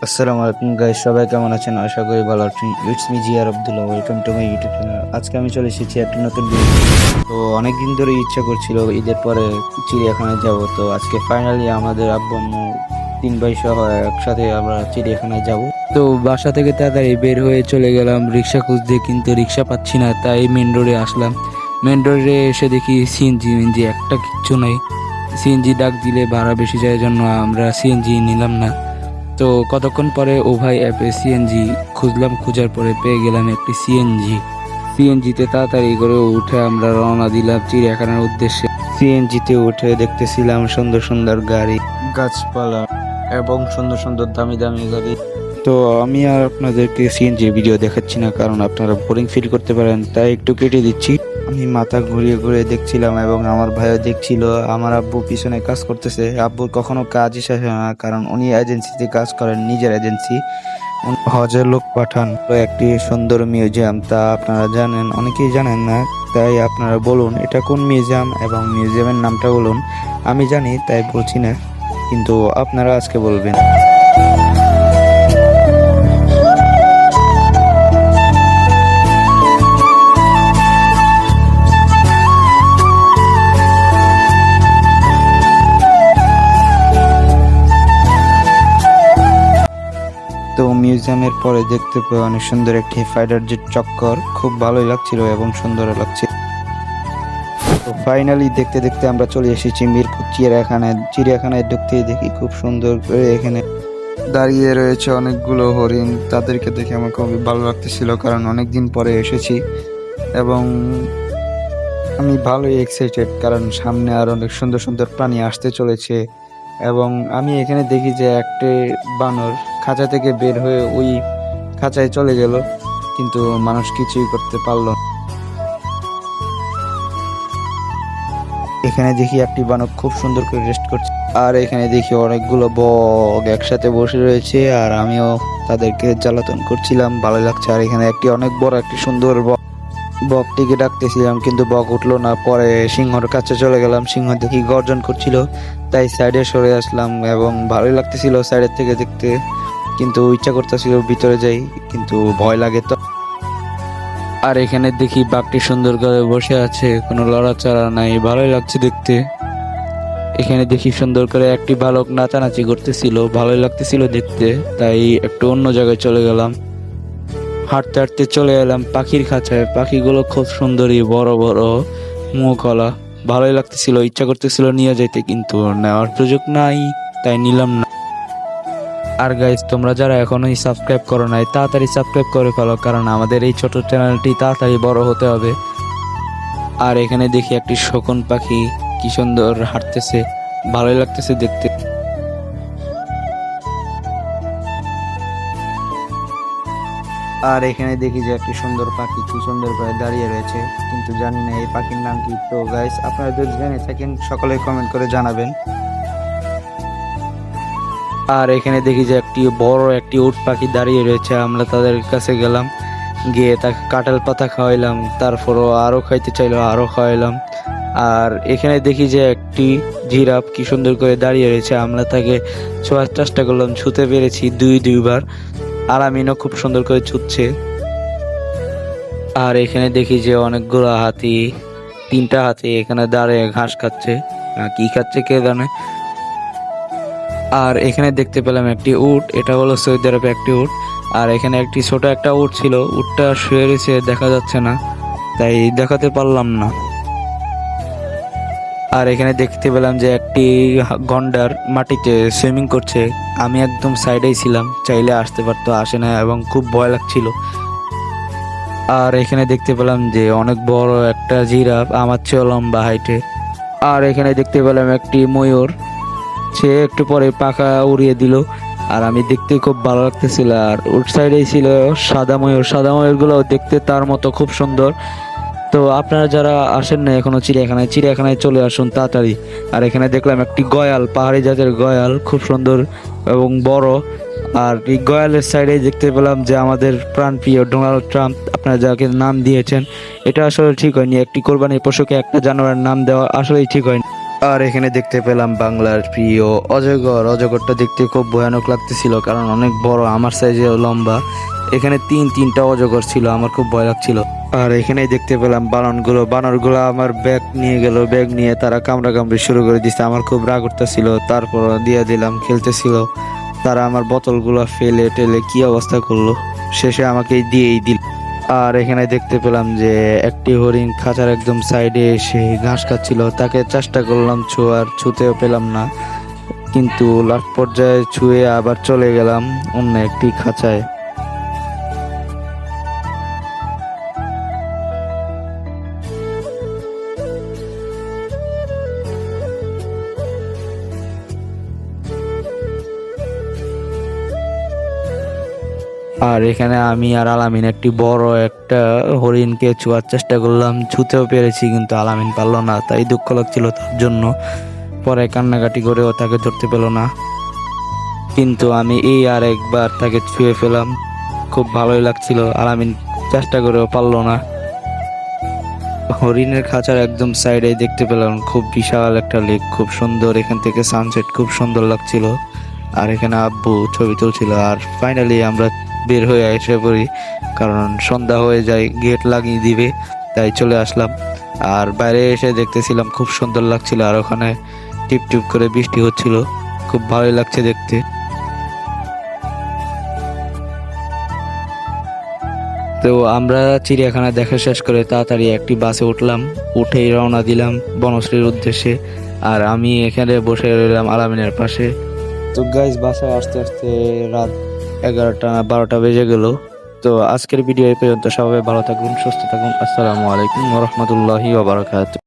আসসালামু আলাইকুম গাইস, সবাই কেমন আছেন? আশা করি ভালো আছেন। ইটস মি জিয়ার Abdullah, welcome to my YouTube channel. আজকে আমি চলে এসেছি একটা নতুন ভিডিও। তো অনেকদিন ধরে ইচ্ছা করছিল ঈদের পরে চিড়িয়াখানায় যাব। তো আজকে ফাইনালি আমাদের আব্বু আম্মু তিন ভাই সহ একসাথে আমরা চিড়িয়াখানায় যাব। তো বাসা থেকে তাড়াতাড়ি বের হয়ে চলে গেলাম রিক্সা খুঁজতে, কিন্তু রিক্সা পাচ্ছি না, তাই মেন রোডে আসলাম। মেন রোডে এসে দেখি সিএনজি একটা কিচ্ছু নেই। সিএনজি ডাক দিলে ভাড়া বেশি যায় জন্য আমরা সিএনজি নিলাম না। তো কতক্ষণ পরে ও ভাই অ্যাপে সিএনজি খুঁজলাম, খোঁজার পরে পেয়ে গেলাম একটি সিএনজিতে তাড়াতাড়ি করে উঠে আমরা রওনা দিলাম চিড়িয়াখানার উদ্দেশ্যে। সিএনজিতে উঠে দেখতেছিলাম সুন্দর সুন্দর গাড়ি, গাছপালা এবং সুন্দর সুন্দর দামি দামি গাড়ি। তো আমি আর আপনাদেরকে সিএনজি ভিডিও দেখাচ্ছি না, কারণ আপনারা বোরিং ফিল করতে পারেন, তাই একটু কেটে দিচ্ছি। আমি মাথা ঘুরিয়ে ঘুরিয়ে দেখছিলাম এবং আমার ভাইও দেখছিল। আমার আব্বু পিছনে কাজ করতেছে। আব্বুর কখনো কাজই শেষ হয় না, কারণ উনি এজেন্সিতে কাজ করেন, নিজের এজেন্সি। হজের লোক পাঠান। তো একটি সুন্দর মিউজিয়াম, তা আপনারা জানেন, অনেকেই জানেন না, তাই আপনারা বলুন এটা কোন মিউজিয়াম এবং মিউজিয়ামের নামটা বলুন। আমি জানি তাই বলছি না, কিন্তু আপনারা আজকে বলবেন। তো মিউজিয়ামের পরে দেখতে পেয়ে অনেক সুন্দর একটি ফাইটার জেট চক্কর, খুব ভালোই লাগছিল এবং সুন্দর লাগছে। তো ফাইনালি দেখতে দেখতে আমরা চলে এসেছি মিরপুর চিড়িয়াখানায় ঢুকতেই দেখি খুব সুন্দর করে এখানে দাঁড়িয়ে রয়েছে অনেকগুলো হরিণ। তাদেরকে দেখে আমার খুবই ভালো লাগতেছিল, কারণ অনেকদিন পরে এসেছি এবং আমি ভালোই এক্সাইটেড, কারণ সামনে আর অনেক সুন্দর সুন্দর প্রাণী আসতে চলেছে। এবং আমি এখানে দেখি যে একটি বানর খাঁচা থেকে বের হয়ে ওই খাঁচায় চলে গেল, কিন্তু মানুষ কিছুই করতে পারলো না। এখানে দেখি একটি বানর খুব সুন্দর করে রেস্ট করছে, আর এখানে দেখি অনেকগুলো বক একসাথে বসে রয়েছে, আর আমিও তাদেরকে জ্বালাতন করছিলাম, ভালো লাগছে। আর এখানে একটি অনেক বড় একটি সুন্দর বকটিকে ডাকতেছিলাম, কিন্তু বক উঠলো না। পরে সিংহর কাছে চলে গেলাম, সিংহ দেখি গর্জন করছিল, তাই সাইডে সরে আসলাম এবং ভালোই লাগতেছিল সাইডের থেকে দেখতে, কিন্তু ইচ্ছা করতেছিল ভিতরে যাই, কিন্তু ভয় লাগে তো। আর এখানে দেখি বাঘটি সুন্দর করে বসে আছে, কোনো লড়াচড়া নাই, ভালোই লাগছে দেখতে। এখানে দেখি সুন্দর করে একটি বালক নাচানাচি করতেছিল, ভালোই লাগতেছিল দেখতে, তাই একটু অন্য জায়গায় চলে গেলাম। হাঁটতে হাঁটতে চলে এলাম পাখির খাঁচায়। পাখিগুলো খুব সুন্দরী, বড় বড় মুখওয়ালা, ভালোই লাগতেছিল, ইচ্ছা করতেছিল নিয়ে যেতে, কিন্তু নেওয়ার সুযোগ নাই, তাই নিলাম না। আর গাইস, তোমরা যারা এখনোই সাবস্ক্রাইব করো নাই, তাড়াতাড়ি সাবস্ক্রাইব করে ফেলো, কারণ আমাদের এই ছোট চ্যানেলটি তাড়াতাড়ি বড় হতে হবে। আর এখানে দেখি একটি শকুন পাখি কি সুন্দর হাঁটতেছে, ভালোই লাগতেছে দেখতে। আর এখানে দেখি যে একটি সুন্দর পাখি কি সুন্দর করে দাঁড়িয়ে রয়েছে, কিন্তু জানি না এই পাখির নাম কি। তো গাইস, আপনারা যদি জেনে থাকেন সকলে কমেন্ট করে জানাবেন। আর এখানে দেখি যে একটি বড় একটি উট পাখি দাঁড়িয়ে রয়েছে, আমরা তাদের কাছে গেলাম, গিয়ে তাকে কাঁঠাল পাতা খাওয়াইলাম, তারপরও আরো খাইতে চাইলো, আরো খাওয়াইলাম। আর এখানে দেখি যে একটি জিরাফ কি সুন্দর করে দাঁড়িয়ে রয়েছে, আমরা তাকে ছোঁয়ার চেষ্টা করলাম, ছুঁতে পেরেছি দুইবার। আর আমিনও খুব সুন্দর করে ছুটছে। আর এখানে দেখি যে অনেকগুলো হাতি, তিনটা হাতি এখানে দাঁড়িয়ে ঘাস খাচ্ছে, কি খাচ্ছে কে জানে। আর এখানে দেখতে পেলাম একটি উট, এটা হলো সৌদি আরবে একটি উট। আর এখানে একটি ছোট একটা উট ছিল, উটটা শুয়ে রয়েছে, দেখা যাচ্ছে না, তাই দেখাতে পারলাম না। আর এখানে দেখতে পেলাম যে একটি গন্ডার মাটিতে সুইমিং করছে, আমি একদম সাইডেই ছিলাম, চাইলে আসতে পারতো, আসে না, এবং খুব ভয় লাগছিল। আর এখানে দেখতে পেলাম যে অনেক বড় একটা জিরাফ, আমার চেয়েও লম্বা হাইটে। আর এখানে দেখতে পেলাম একটি ময়ূর, সে একটু পরে পাখা উড়িয়ে দিল, আর আমি দেখতে খুব ভালো লাগতেছিল। আর ওর সাইডেই ছিল সাদা ময়ূর গুলো দেখতে তার মতো খুব সুন্দর। তো আপনারা যারা আসেন না এখনো চিড়িয়াখানায় চলে আসুন তাড়াতাড়ি। আর এখানে দেখলাম একটি গয়াল, পাহাড়ি জাতের গয়াল, খুব সুন্দর এবং বড়। আর এই গয়ালের সাইডে দেখতে পেলাম যে আমাদের প্রাণপ্রিয় ডোনাল্ড ট্রাম্প, আপনারা যাকে নাম দিয়েছেন, এটা আসলে ঠিক হয়নি। একটি কোরবানির পশুকে একটা জানোয়ারের নাম দেওয়া আসলেই ঠিক হয়নি। আর এখানে দেখতে পেলাম বাংলার প্রিয় অজগর। অজগরটা দেখতে খুব ভয়ানক লাগতেছিল, কারণ অনেক বড়, আমার সাইজে লম্বা। এখানে তিনটা অজগর ছিল, আমার খুব ভয় লাগছিল। আর এখানে দেখতে পেলাম বানরগুলো আমার ব্যাগ নিয়ে গেল, ব্যাগ নিয়ে তারা কামড়াকামড়ি শুরু করে দিচ্ছে। আমার খুব রাগ উঠতেছিল, তারপর দিয়ে দিলাম, খেলতেছিল। তারা আমার বোতলগুলো ফেলে টেলে কি অবস্থা করলো, শেষে আমাকে দিয়েই দিল। আর এখানে দেখতে পেলাম যে একটি হরিণ খাঁচার একদম সাইডে এসে ঘাস খাচ্ছিল। তাকে চেষ্টা করলাম ছোঁয়ার, ছুঁতেও পেলাম না, কিন্তু লাস্ট পর্যায়ে ছুঁয়ে আবার চলে গেলাম অন্য একটি খাঁচায়। আর এখানে আমি আর আলামিন একটি বড় একটা হরিণকে ছোঁয়ার চেষ্টা করলাম, ছুঁতেও পেরেছি, কিন্তু আলামিন পারলো না, তাই দুঃখ লাগছিল তার জন্য। পরে কান্নাকাটি করেও তাকে ধরতে পেল না, কিন্তু আমি এই আর একবার তাকে ছুঁয়ে ফেলাম। খুব ভালোই লাগছিল, আলামিন চেষ্টা করেও পারলো না। হরিণের খাঁচার একদম সাইডে দেখতে পেলাম খুব বিশাল একটা লেক, খুব সুন্দর, এখান থেকে সানসেট খুব সুন্দর লাগছিল। আর এখানে আব্বু ছবি তুলছিল। আর ফাইনালি আমরা বের হয়ে এসে পড়ি, কারণ সন্ধ্যা হয়ে যায়, গেট লাগিয়ে দিবে, তাই চলে আসলাম। আর বাইরে এসে দেখতেছিলাম খুব সুন্দর লাগছিল, আর ওখানে টিপ টিপ করে বৃষ্টি হচ্ছিল, খুব ভালোই লাগছে দেখতে। তো আমরা চিড়িয়াখানা দেখা শেষ করে তাড়াতাড়ি একটি বাসে উঠলাম, উঠেই রওনা দিলাম বনশ্রীর উদ্দেশ্যে। আর আমি এখানে বসে রইলাম আলামিনের পাশে। তো গাইজ, বাসায় আসতে আসতে রাত 11টা 12টা বেজে গেল। তো আজকের ভিডিও এই পর্যন্ত। সবাই ভালো থাকুন, সুস্থ থাকুন। আসসালামু আলাইকুম ওয়া রাহমাতুল্লাহি ওয়া বারাকাতুহু।